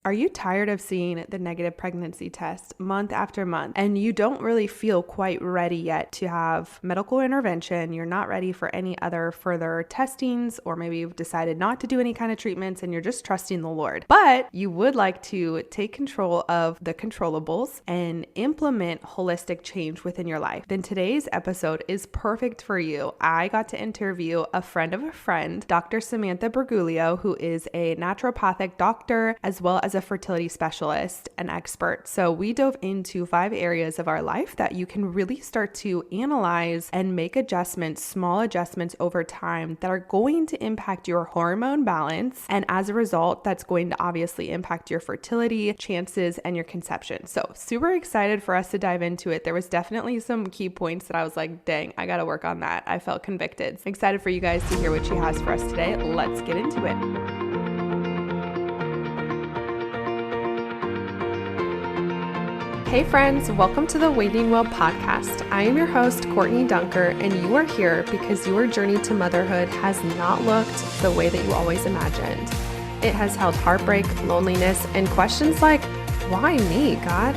Are you tired of seeing the negative pregnancy test month after month and you don't really feel quite ready yet to have medical intervention? You're not ready for any other further testings, or maybe you've decided not to do any kind of treatments and you're just trusting the Lord. But you would like to take control of the controllables and implement holistic change within your life. Then today's episode is perfect for you. I got to interview a friend of a friend, Dr. Samantha Briguglio, who is a naturopathic doctor as well as a fertility specialist and expert. So we dove into 5 areas of our life that you can really start to analyze and make adjustments, small adjustments over time that are going to impact your hormone balance. And as a result, that's going to obviously impact your fertility chances and your conception. So super excited for us to dive into it. There was definitely some key points that I was like, dang, I got to work on that. I felt convicted. Excited for you guys to hear what she has for us today. Let's get into it. Hey friends, welcome to the Waiting Well podcast. I am your host, Courtney Dunker, and you are here because your journey to motherhood has not looked the way that you always imagined. It has held heartbreak, loneliness, and questions like, why me, God?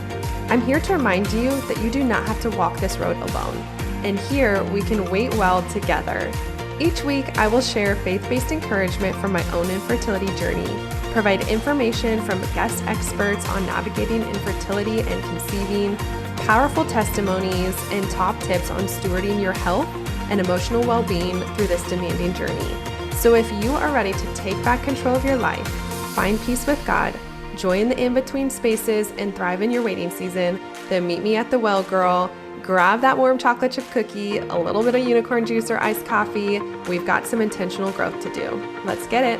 I'm here to remind you that you do not have to walk this road alone. And here we can wait well together. Each week, I will share faith-based encouragement from my own infertility journey, provide information from guest experts on navigating infertility and conceiving, powerful testimonies, and top tips on stewarding your health and emotional well-being through this demanding journey. So if you are ready to take back control of your life, find peace with God, join the in-between spaces, and thrive in your waiting season, then meet me at the well, girl. Grab that warm chocolate chip cookie, a little bit of unicorn juice or iced coffee. We've got some intentional growth to do. Let's get it.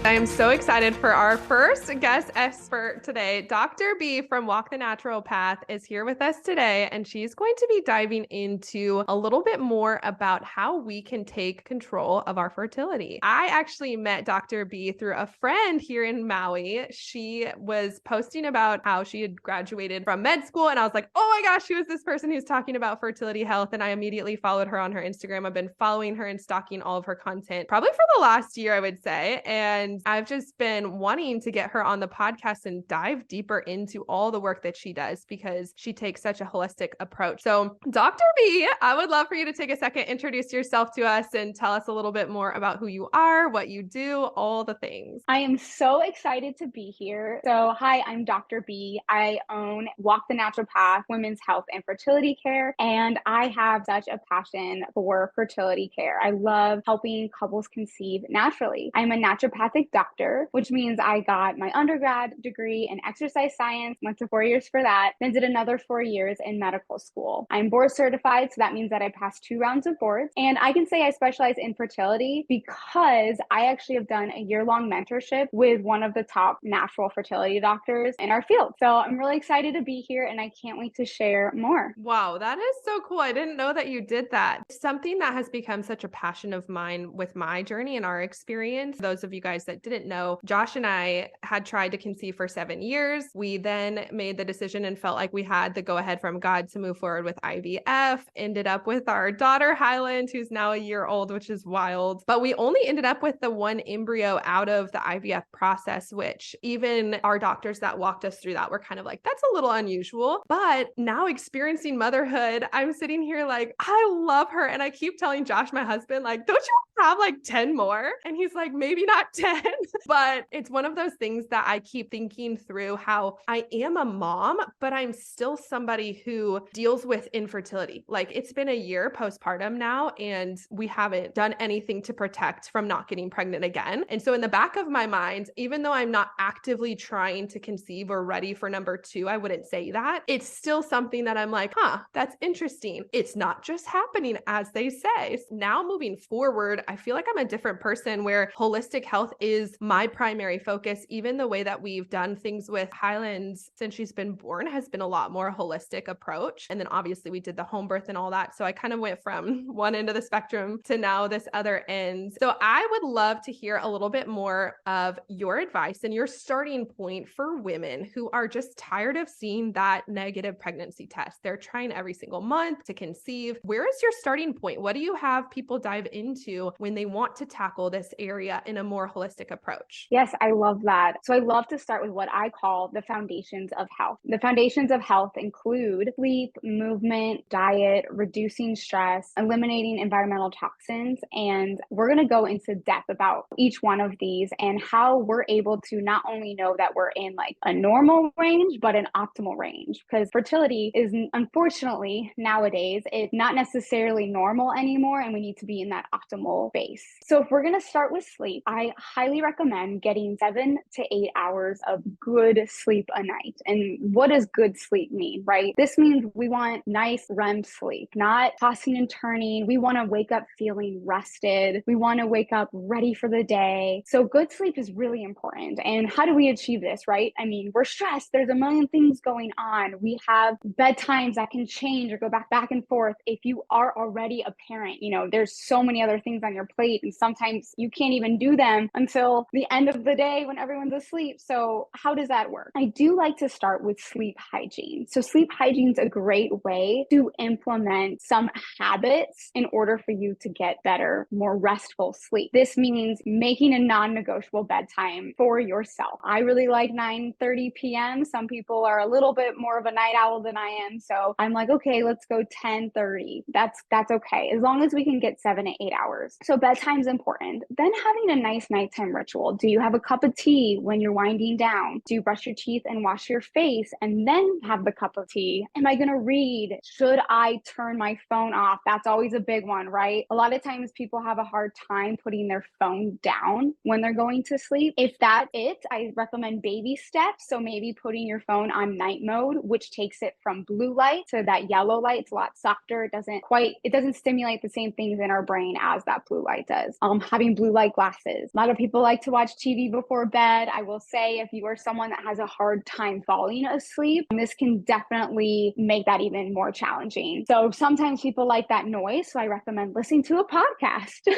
I am so excited for our first guest expert today. Dr. B from Walk the Naturopath is here with us today, and she's going to be diving into a little bit more about how we can take control of our fertility. I actually met Dr. B through a friend here in Maui. She was posting about how she had graduated from med school, and I was like, oh my gosh, who is this person who's talking about fertility health? And I immediately followed her on her Instagram. I've been following her and stalking all of her content probably for the last year, I would say. And I've just been wanting to get her on the podcast and dive deeper into all the work that she does because she takes such a holistic approach. So Dr. B, I would love for you to take a second, introduce yourself to us and tell us a little bit more about who you are, what you do, all the things. I am so excited to be here. So hi, I'm Dr. B. I own Walk the Naturopath, women's health and fertility care, and I have such a passion for fertility care. I love helping couples conceive naturally. I'm a naturopathic doctor, which means I got my undergrad degree in exercise science, went to 4 years for that, then did another 4 years in medical school. I'm board certified, so that means that I passed 2 rounds of boards. And I can say I specialize in fertility because I actually have done a year-long mentorship with one of the top natural fertility doctors in our field. So I'm really excited to be here and I can't wait to share more. Wow, that is so cool. I didn't know that you did that. Something that has become such a passion of mine with my journey and our experience. Those of you guys that didn't know, Josh and I had tried to conceive for 7 years. We then made the decision and felt like we had the go ahead from God to move forward with IVF. Ended up with our daughter, Highland, who's now a year old, which is wild. But we only ended up with the one embryo out of the IVF process, which even our doctors that walked us through that were kind of like, that's a little unusual. But now experiencing motherhood, I'm sitting here like, I love her. And I keep telling Josh, my husband, like, don't you have like 10 more? And he's like, maybe not 10, but it's one of those things that I keep thinking through how I am a mom, but I'm still somebody who deals with infertility. Like it's been a year postpartum now, and we haven't done anything to protect from not getting pregnant again. And so in the back of my mind, even though I'm not actively trying to conceive or ready for number 2, I wouldn't say that. It's still something that I'm like, that's interesting. It's not just happening as they say. Now moving forward, I feel like I'm a different person where holistic health is my primary focus. Even the way that we've done things with Highlands since she's been born has been a lot more holistic approach. And then obviously we did the home birth and all that. So I kind of went from one end of the spectrum to now this other end. So I would love to hear a little bit more of your advice and your starting point for women who are just tired of seeing that negative pregnancy test. They're trying every single month to conceive. Where is your starting point? What do you have people dive into when they want to tackle this area in a more holistic holistic approach. Yes, I love that. So I love to start with what I call the foundations of health. The foundations of health include sleep, movement, diet, reducing stress, eliminating environmental toxins. And we're going to go into depth about each one of these and how we're able to not only know that we're in like a normal range, but an optimal range. Because fertility is, unfortunately, nowadays, it's not necessarily normal anymore, and we need to be in that optimal base. So if we're going to start with sleep, I highly recommend getting 7 to 8 hours of good sleep a night. And what does good sleep mean, right? This means we want nice REM sleep, not tossing and turning. We want to wake up feeling rested. We want to wake up ready for the day. So good sleep is really important. And how do we achieve this, right? I mean, we're stressed. There's a million things going on. We have bedtimes that can change or go back and forth. If you are already a parent, there's so many other things on your plate, and sometimes you can't even do them until the end of the day when everyone's asleep. So how does that work? I do like to start with sleep hygiene. So sleep hygiene is a great way to implement some habits in order for you to get better, more restful sleep. This means making a non-negotiable bedtime for yourself. I really like 9:30 p.m. Some people are a little bit more of a night owl than I am. So I'm like, okay, let's go 10:30. That's okay, as long as we can get 7 to 8 hours. So bedtime's important. Then having a nice nighttime ritual. Do you have a cup of tea when you're winding down? Do you brush your teeth and wash your face and then have the cup of tea? Am I going to read? Should I turn my phone off? That's always a big one, right? A lot of times people have a hard time putting their phone down when they're going to sleep. If that's it, I recommend baby steps. So maybe putting your phone on night mode, which takes it from blue light to that yellow light. It's a lot softer. It doesn't stimulate the same things in our brain as that blue light does. Having blue light glasses. A lot of people like to watch TV before bed. I will say, if you are someone that has a hard time falling asleep, this can definitely make that even more challenging. So sometimes people like that noise. So I recommend listening to a podcast,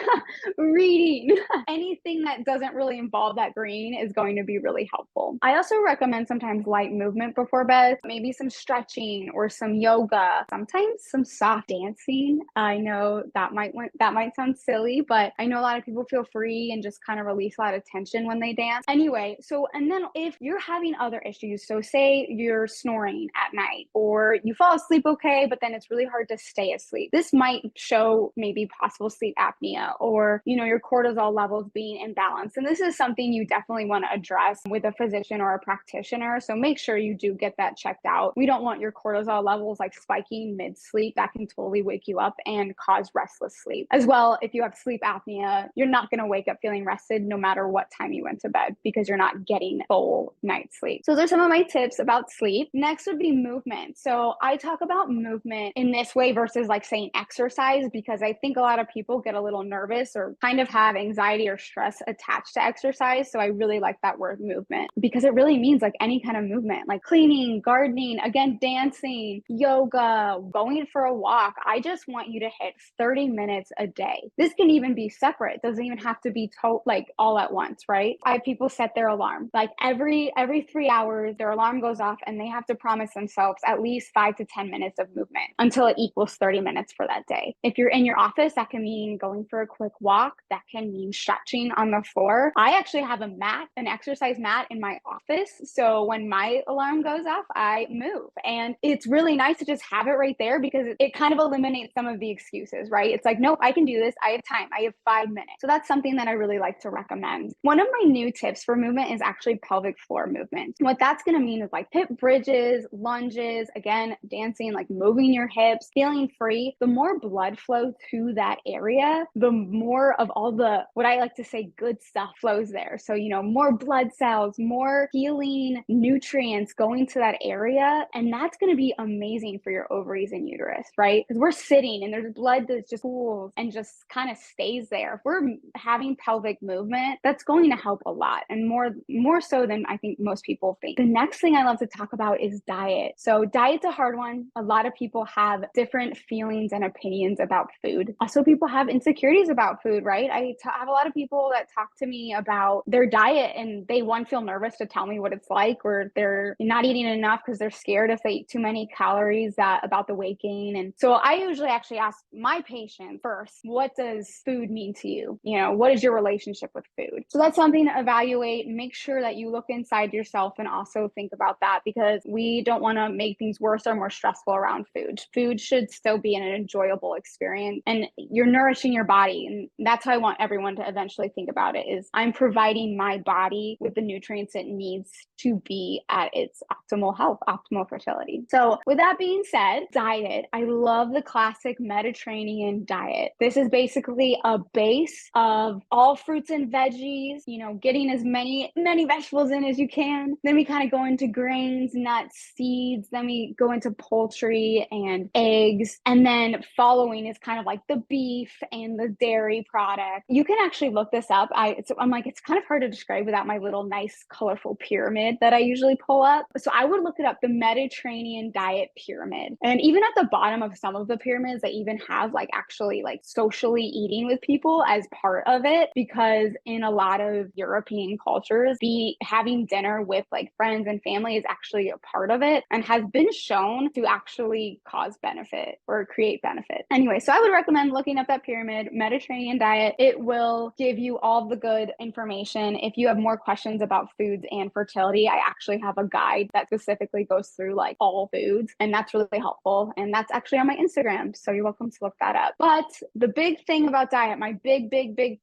reading, anything that doesn't really involve that green is going to be really helpful. I also recommend sometimes light movement before bed, maybe some stretching or some yoga, sometimes some soft dancing. I know that might sound silly, but I know a lot of people feel free and just kind of release a lot of tension when they dance. Anyway, and then if you're having other issues, so say you're snoring at night or you fall asleep okay, but then it's really hard to stay asleep. This might show maybe possible sleep apnea or, your cortisol levels being imbalanced. And this is something you definitely want to address with a physician or a practitioner. So make sure you do get that checked out. We don't want your cortisol levels like spiking mid-sleep. That can totally wake you up and cause restless sleep. As well, if you have sleep apnea, you're not going to wake up feeling rested no matter what time you went to bed because you're not getting full night's sleep. So those are some of my tips about sleep. Next would be movement. So I talk about movement in this way versus like saying exercise, because I think a lot of people get a little nervous or kind of have anxiety or stress attached to exercise. So I really like that word movement because it really means like any kind of movement, like cleaning, gardening, again, dancing, yoga, going for a walk. I just want you to hit 30 minutes a day. This can even be separate. It doesn't even have to be like all at once, right? I have people set their alarm. Like every 3 hours, their alarm goes off and they have to promise themselves at least 5 to 10 minutes of movement until it equals 30 minutes for that day. If you're in your office, that can mean going for a quick walk. That can mean stretching on the floor. I actually have an exercise mat in my office. So when my alarm goes off, I move. And it's really nice to just have it right there because it kind of eliminates some of the excuses, right? It's like, nope, I can do this. I have time. I have 5 minutes. So that's something that I really like to recommend. One of my new tips for movement is actually pelvic floor movement. What that's going to mean is like hip bridges, lunges, again, dancing, like moving your hips, feeling free. The more blood flow to that area, the more of all the, what I like to say, good stuff flows there. So, more blood cells, more healing nutrients going to that area. And that's going to be amazing for your ovaries and uterus, right? Because we're sitting and there's blood that just pools and just kind of stays there. If we're having pelvic movement, that's going to help a lot, and more so than I think most people think. The next thing I love to talk about is diet. So diet's a hard one. A lot of people have different feelings and opinions about food. Also, people have insecurities about food, right? I have a lot of people that talk to me about their diet and they feel nervous to tell me what it's like, or they're not eating enough because they're scared if they eat too many calories about the weight gain. And so I usually actually ask my patient first, what does food mean to you? What is your relationship with food. So that's something to evaluate. Make sure that you look inside yourself and also think about that, because we don't want to make things worse or more stressful around food. Food should still be an enjoyable experience, and you're nourishing your body. And that's how I want everyone to eventually think about it, is I'm providing my body with the nutrients it needs to be at its optimal health, optimal fertility. So with that being said, diet, I love the classic Mediterranean diet. This is basically a base of all fruits and veggies, getting as many vegetables in as you can. Then we kind of go into grains, nuts, seeds. Then we go into poultry and eggs. And then following is kind of like the beef and the dairy product. You can actually look this up. I'm like, it's kind of hard to describe without my little nice colorful pyramid that I usually pull up. So I would look it up, the Mediterranean diet pyramid. And even at the bottom of some of the pyramids, they even have actually socially eating with people as part of it, because in a lot of European cultures, having dinner with friends and family is actually a part of it and has been shown to actually cause benefit or create benefit. Anyway, so I would recommend looking up that pyramid, Mediterranean diet. It will give you all the good information. If you have more questions about foods and fertility, I actually have a guide that specifically goes through all foods, and that's really helpful. And that's actually on my Instagram, so you're welcome to look that up. But the big thing about diet, my big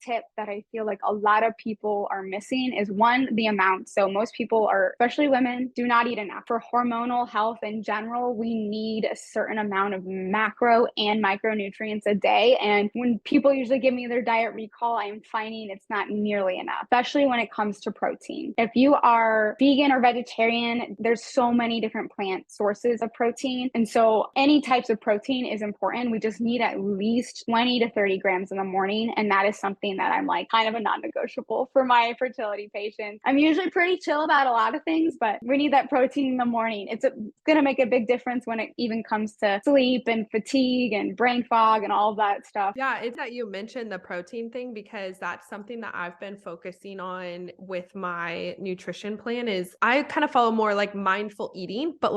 tip that I feel like a lot of people are missing is, one, the amount. So most people are, especially women, do not eat enough. For hormonal health in general, we need a certain amount of macro and micronutrients a day. And when people usually give me their diet recall, I'm finding it's not nearly enough, especially when it comes to protein. If you are vegan or vegetarian, there's so many different plant sources of protein. And so any types of protein is important. We just need at least 20 to 30 grams in the morning. And that is something that I'm kind of a non-negotiable for my fertility patients. I'm usually pretty chill about a lot of things, but we need that protein in the morning. It's going to make a big difference when it even comes to sleep and fatigue and brain fog and all of that stuff. Yeah, it's that you mentioned the protein thing, because that's something that I've been focusing on with my nutrition plan. Is I kind of follow more mindful eating, but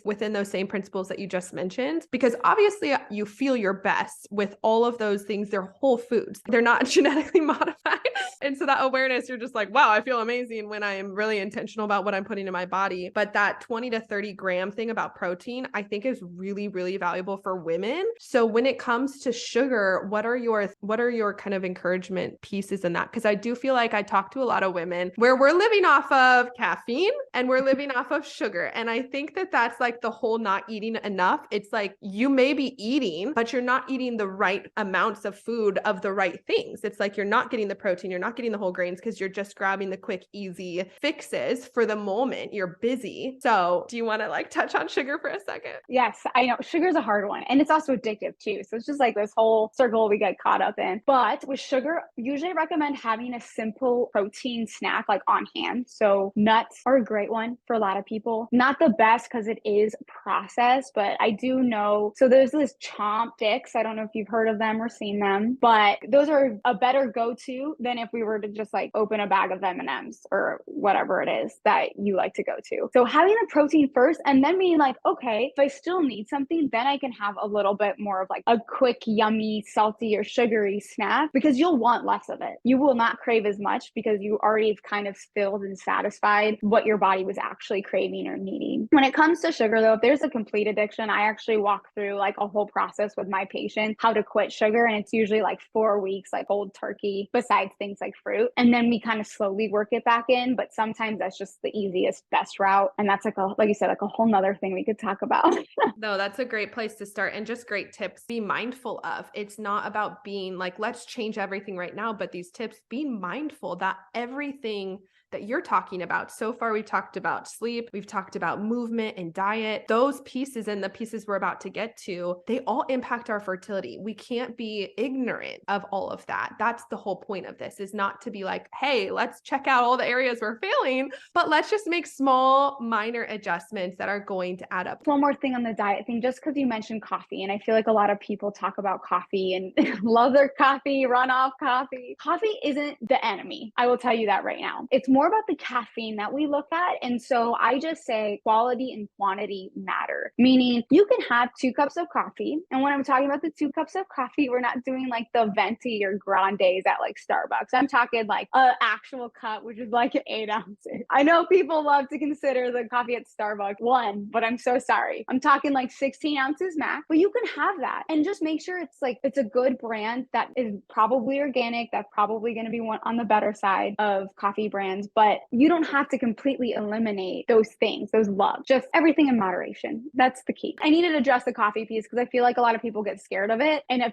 within those same principles that you just mentioned, because obviously you feel your best with all of those things. They're whole foods. They're not genetically modified. And so that awareness, you're just wow, I feel amazing when I am really intentional about what I'm putting in my body. But that 20 to 30 gram thing about protein, I think is really, really valuable for women. So when it comes to sugar, what are your kind of encouragement pieces in that? Because I do feel like I talk to a lot of women where we're living off of caffeine and we're living off of sugar. And I think that that's the whole not eating enough. It's you may be eating, but you're not eating the right amounts of food of the right things. It's you're not getting the protein, you're not getting the whole grains, because you're just grabbing the quick, easy fixes for the moment. You're busy. So do you want to touch on sugar for a second? Yes, I know sugar's a hard one, and it's also addictive too. So it's just this whole circle we get caught up in. But with sugar, usually I recommend having a simple protein snack on hand. So nuts are a great one for a lot of people. Not the best because it is processed, but I do know. So there's this chomp sticks. I don't know if you've heard of them or seen them, but those are a better go-to than if we were to just open a bag of M&Ms or whatever it is that you like to go to. So having the protein first, and then being okay, if I still need something, then I can have a little bit more of a quick, yummy, salty or sugary snack, because you'll want less of it. You will not crave as much because you already have kind of filled and satisfied what your body was actually craving or needing. When it comes to sugar though, if there's a complete addiction, I actually walk through a whole process with my patients, how to quit sugar. And it's usually 4 weeks, cold turkey, besides things like fruit. And then we kind of slowly work it back in. But sometimes that's just the easiest, best route. And that's like you said, a whole nother thing we could talk about. No, that's a great place to start, and just great tips. Be mindful of. It's not about being let's change everything right now, but these tips, be mindful that everything that you're talking about. So far, we've talked about sleep, we've talked about movement and diet. Those pieces and the pieces we're about to get to, they all impact our fertility. We can't be ignorant of all of that. That's the whole point of this, is not to be hey, let's check out all the areas we're failing, but let's just make small, minor adjustments that are going to add up. One more thing on the diet thing, just because you mentioned coffee, and I feel like a lot of people talk about coffee and love their coffee, run off coffee. Coffee isn't the enemy. I will tell you that right now. It's more about the caffeine that we look at. And so I just say quality and quantity matter, meaning you can have 2 cups of coffee. And when I'm talking about the 2 cups of coffee, we're not doing the venti or grandes at Starbucks. So I'm talking like a actual cup, which is like 8 ounces. I know people love to consider the coffee at Starbucks one, but I'm so sorry. I'm talking like 16 ounces max, but you can have that and just make sure it's a good brand that is probably organic. That's probably going to be one on the better side of coffee brands, but you don't have to completely eliminate those things, those loves, just everything in moderation. That's the key. I needed to address the coffee piece because I feel like a lot of people get scared of it. And if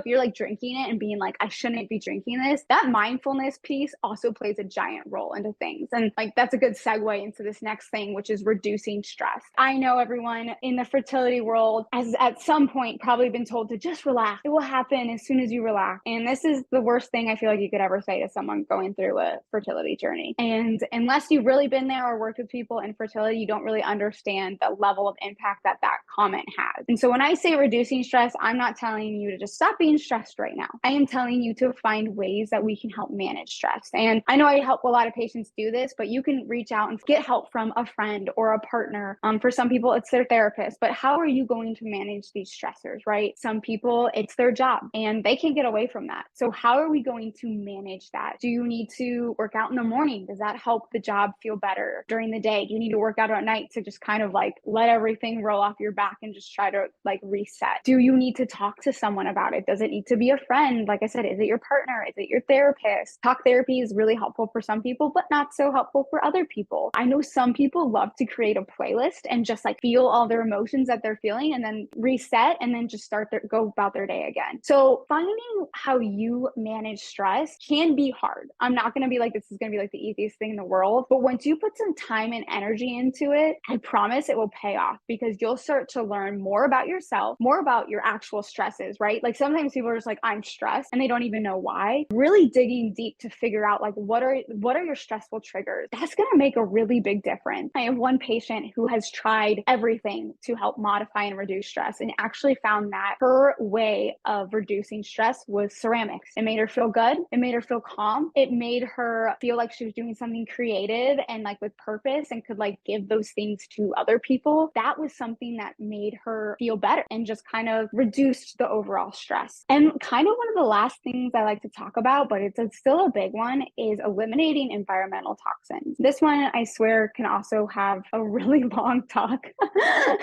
you're like drinking it and being like, I shouldn't be drinking this, that mindfulness piece also plays a giant role into things. And like, that's a good segue into this next thing, which is reducing stress. I know everyone in the fertility world has at some point probably been told to just relax. It will happen as soon as you relax. And this is the worst thing I feel like you could ever say to someone going through a fertility journey. And unless you've really been there or worked with people in fertility, you don't really understand the level of impact that comment has. And so when I say reducing stress, I'm not telling you to just stop being stressed right now. I am telling you to find ways that we can help manage stress. And I know I help a lot of patients do this, but you can reach out and get help from a friend or a partner. For some people, it's their therapist. But how are you going to manage these stressors, right? Some people, it's their job and they can't get away from that. So how are we going to manage that? Do you need to work out in the morning? Does that help the job feel better during the day? Do you need to work out at night to just kind of like let everything roll off your back and just try to like reset? Do you need to talk to someone about it? Does it need to be a friend? Like I said, is it your partner? Is it your therapist? Talk therapy is really helpful for some people, but not so helpful for other people. I know some people love to create a playlist and just like feel all their emotions that they're feeling and then reset and then just go about their day again. So finding how you manage stress can be hard. I'm not going to be like, this is going to be like the easiest thing in the world, but once you put some time and energy into it, I promise it will pay off because you'll start to learn more about yourself, more about your actual stresses, right? Like sometimes people are just like, I'm stressed and they don't even know why. Really digging deep to figure out like, what are your stressful triggers? That's going to make a really big difference. I have one patient who has tried everything to help modify and reduce stress and actually found that her way of reducing stress was ceramics. It made her feel good. It made her feel calm. It made her feel like she was doing something creative and like with purpose and could like give those things to other people. That was something that made her feel better and just kind of reduced the overall stress. And kind of one of the last things I like to talk about, but it's still a big one, is eliminating environmental toxins. This one, I swear, can also have a really long talk.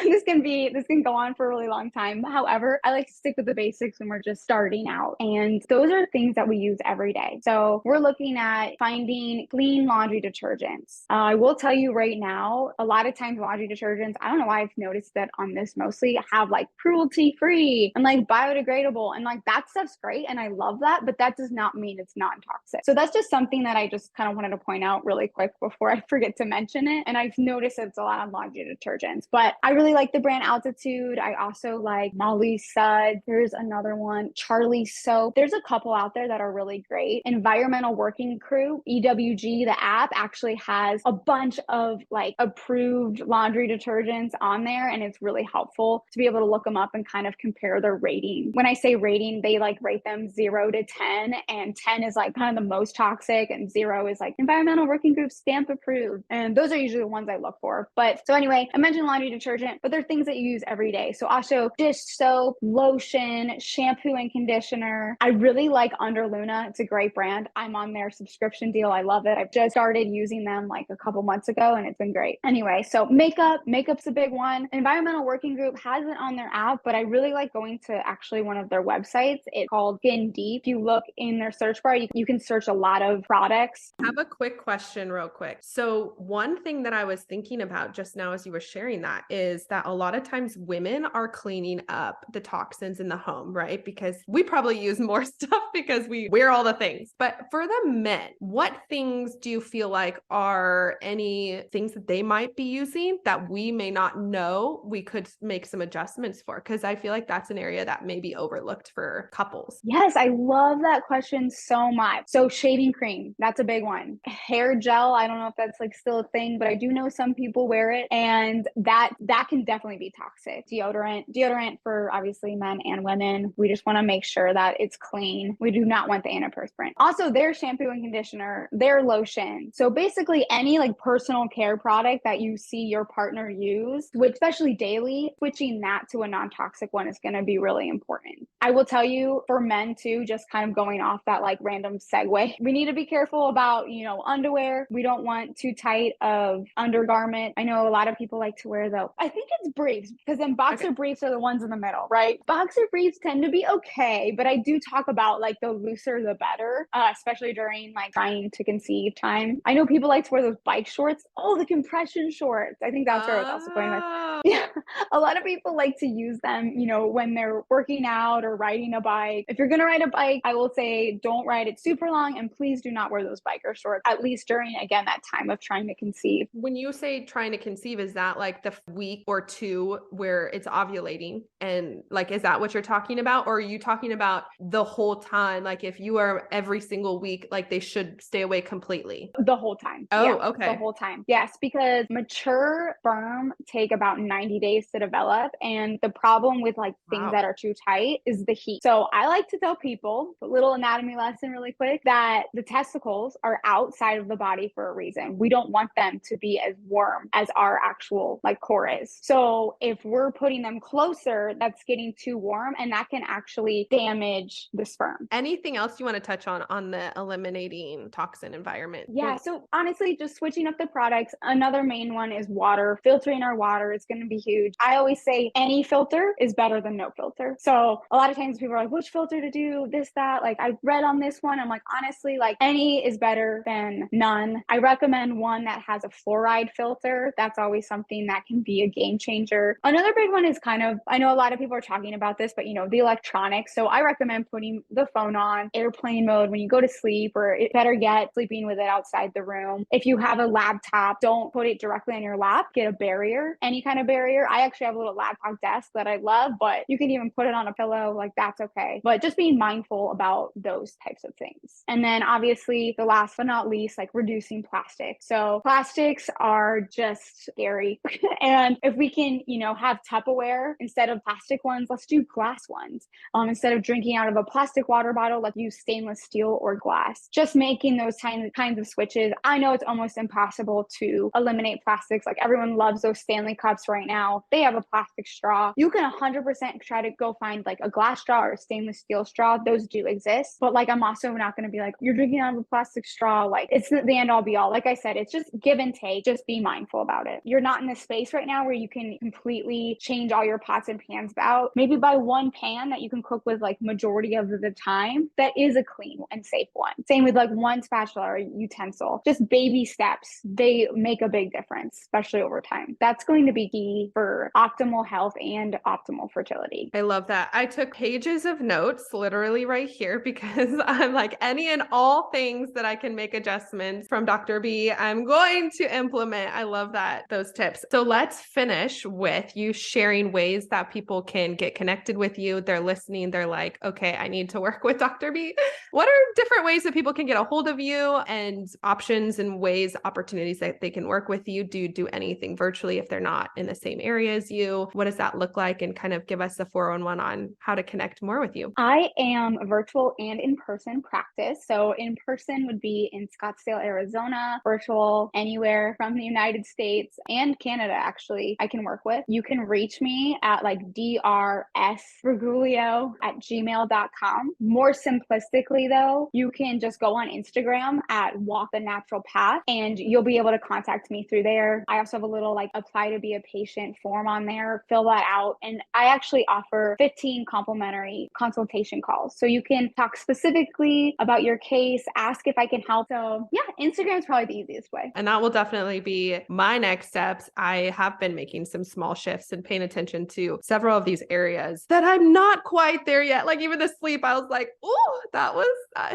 This can go on for a really long time. However, I like to stick with the basics when we're just starting out. And those are things that we use every day. So we're looking at finding clean laundry detergents. I will tell you right now, a lot of times laundry detergents, I don't know why I've noticed that on this mostly, have like cruelty free and like biodegradable. And like that stuff's great. And I love that, but that does not mean it's non-toxic. So that's just something that I just kind of wanted to point out really quick before I forget to mention it. And I've noticed it's a lot on laundry detergents, but I really like the brand Altitude. I also like Molly Suds. There's another one, Charlie Soap. There's a couple out there that are really great. Environmental Working Group, EWG, the app actually has a bunch of like approved laundry detergents on there. And it's really helpful to be able to look them up and kind of compare their rating. When I say rating, they like rate them 0 to 10, and 10 is like kind of the most toxic and 0 is like Environmental Working Group stamp approved. And those are usually the ones I look for. But so anyway, I mentioned laundry detergent, but they're things that you use every day. So also dish soap, lotion, shampoo and conditioner. I really like Under Luna. It's a great brand. I'm on their subscription deal. I love it. I've just started using them like a couple months ago and it's been great. Anyway, so makeup's a big one. Environmental Working Group has it on their app, but I really like going to actually one of their websites. It's called Skin Deep. If you look in their search bar, you can search a lot of products. I have a quick question real quick. So one thing that I was thinking about just now as you were sharing that is that a lot of times women are cleaning up the toxins in the home, right? Because we probably use more stuff because we wear all the things. But for the men, what things do you feel like are any things that they might be using that we may not know we could make some adjustments for? Because I feel like that's an area that may be overlooked for couples. Yes, I love that question so much. So shaving cream, that's a big one. Hair gel, I don't know if that's like still a thing, but I do know some people wear it and that can definitely be toxic. Deodorant for obviously men and women. We just want to make sure that it's clean. We do not want the antiperspirant. Also, their shampoo and conditioner, their lotion. So basically any like personal care product that you see your partner use, especially daily, switching that to a non-toxic one is going to be really important. I will tell you for men too, just kind of going off that like random random segue. We need to be careful about, underwear. We don't want too tight of undergarment. I know a lot of people like to wear I think it's briefs, because then boxer briefs are the ones in the middle, right? Boxer briefs tend to be okay, but I do talk about like the looser the better, especially during like trying to conceive time. I know people like to wear those bike shorts. Oh, the compression shorts. I think that's where I was also going with. Yeah, a lot of people like to use them, when they're working out or riding a bike. If you're going to ride a bike, I will say don't ride it super long, and please do not wear those biker shorts, at least during, again, that time of trying to conceive. When you say trying to conceive, is that like the week or two where it's ovulating? And like, is that what you're talking about? Or are you talking about the whole time? Like if you are every single week, like they should stay away completely? The whole time. Oh, yeah, okay. The whole time. Yes, because mature sperm take about 90 days to develop. And the problem with like things that are too tight is the heat. So I like to tell people, a little anatomy lesson really quick, that the testicles are outside of the body for a reason. We don't want them to be as warm as our actual like core is. So if we're putting them closer, that's getting too warm, and that can actually damage the sperm. Anything else you want to touch on the eliminating toxin environment? Yeah. So honestly, just switching up the products. Another main one is water. Filtering our water is going to be huge. I always say any filter is better than no filter. So a lot of times people are like, which filter to do, this, that. Like I read on this one. I'm like, honestly, like any is better than none. I recommend one that has a fluoride filter. That's always something that can be a game changer. Another big one is I know a lot of people are talking about this, but the electronics. So I recommend putting the phone on airplane mode when you go to sleep, or better yet, sleeping with it outside the room. If you have a laptop, don't put it directly on your lap. Get a barrier, any kind of barrier. I actually have a little laptop desk that I love, but you can even put it on a pillow. Like that's okay. But just being mindful about those types of things. And then obviously the last but not least, like reducing plastic. So plastics are just scary. And if we can, have Tupperware instead of plastic ones, let's do glass ones. Instead of drinking out of a plastic water bottle, let's use stainless steel or glass. Just making those kinds of switches. I know it's almost impossible to eliminate plastics. Like everyone loves those Stanley cups right now. They have a plastic straw. You can 100% try to go find like a glass straw or a stainless steel straw. Those do exist. But like, I'm also not going to be like, you're drinking out of a plastic straw. Like it's the end all be all. Like I said, it's just give and take. Just be mindful about it. You're not in this space right now where you can completely change all your pots and pans out. Maybe buy one pan that you can cook with like majority of the time that is a clean and safe one. Same with like one spatula or utensil. Just baby steps. They make a big difference, especially over time. That's going to be key for optimal health and optimal fertility. I love that. I took pages of notes literally right here because I'm like, any and all things that I can make adjustments from Dr. B, I'm going to implement. I love that, those tips. So let's finish with you sharing ways that people can get connected with you. They're listening. They're like, okay, I need to work with Dr. B. What are different ways that people can get a hold of you, and options and ways, opportunities that they can work with you? Do you do anything virtually if they're not in the same area as you? What does that look like? And kind of give us the 411 on how to connect more with you. I am virtual and in-person practice. So in person would be in Scottsdale, Arizona, virtual anywhere from the United States and Canada, actually, I can work with. You can reach me at like drsbriglio@gmail.com. More simplistically though, you can just go on Instagram at Walk the Natural Path and you'll be able to contact me through there. I also have a little like apply to be a patient form on there, fill that out. And I actually offer 15 complimentary consultation calls. So you can talk specifically about your case, ask if I can help. So yeah, Instagram is probably the easiest way. And that will definitely be my next steps. I have been making some small shifts and paying attention to several of these areas that I'm not quite there yet. Like even the sleep, I was like, oh, that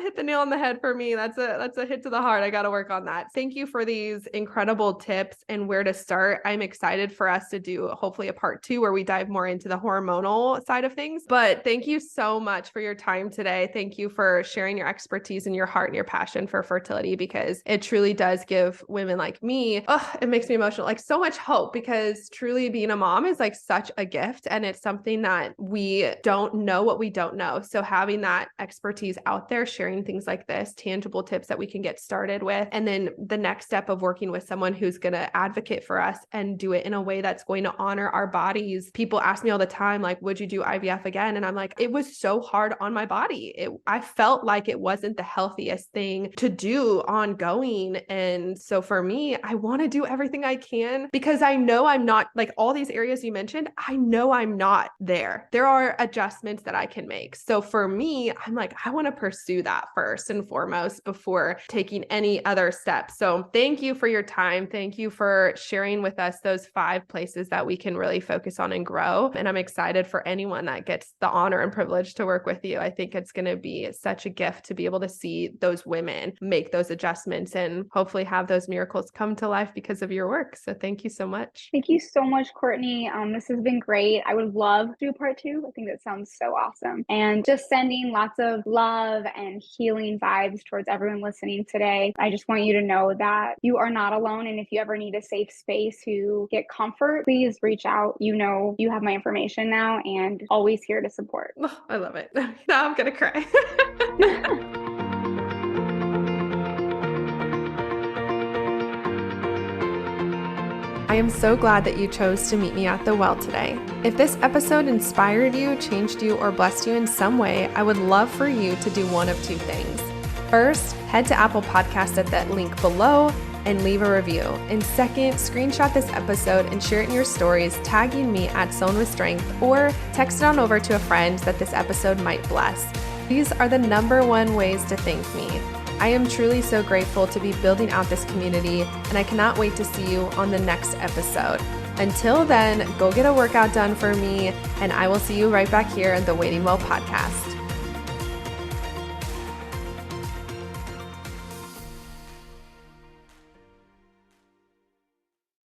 hit the nail on the head for me. That's a hit to the heart. I got to work on that. Thank you for these incredible tips and where to start. I'm excited for us to do hopefully a part 2 where we dive more into the hormonal side of things. But thank you so much for your time today. Thank you for sharing your expertise and your heart and your passion for fertility, because it truly does give women like me, it makes me emotional, like so much hope, because truly being a mom is like such a gift, and it's something that we don't know what we don't know. So having that expertise out there, sharing things like this, tangible tips that we can get started with, and then the next step of working with someone who's going to advocate for us and do it in a way that's going to honor our bodies. People ask me all the time, like, would you do IVF again? And I'm like, it was so hard on my body. I felt like it wasn't the healthiest thing to do ongoing. And so for me, I want to do everything I can because I know I'm not like all these areas you mentioned. I know I'm not there. There are adjustments that I can make. So for me, I'm like, I want to pursue that first and foremost before taking any other steps. So thank you for your time. Thank you for sharing with us those 5 places that we can really focus on and grow. And I'm excited for anyone that gets the honor and privilege to work with you. I think it's going to be such a gift to be able to see those women make those adjustments and hopefully have those miracles come to life because of your work. So thank you so much. Thank you so much, Courtney. This has been great. I would love to do part 2. I think that sounds so awesome. And just sending lots of love and healing vibes towards everyone listening today. I just want you to know that you are not alone. And if you ever need a safe space to get comfort, please reach out. You know, you have my information now and always here to support. Oh, I love it. Now I'm going to cry. I am so glad that you chose to meet me at the well today. If this episode inspired you, changed you, or blessed you in some way, I would love for you to do one of 2 things. First, head to Apple Podcasts at that link below and leave a review. And second, screenshot this episode and share it in your stories, tagging me at Sown with Strength, or text it on over to a friend that this episode might bless. These are the number 1 ways to thank me. I am truly so grateful to be building out this community, and I cannot wait to see you on the next episode. Until then, go get a workout done for me, and I will see you right back here in the Waiting Well podcast.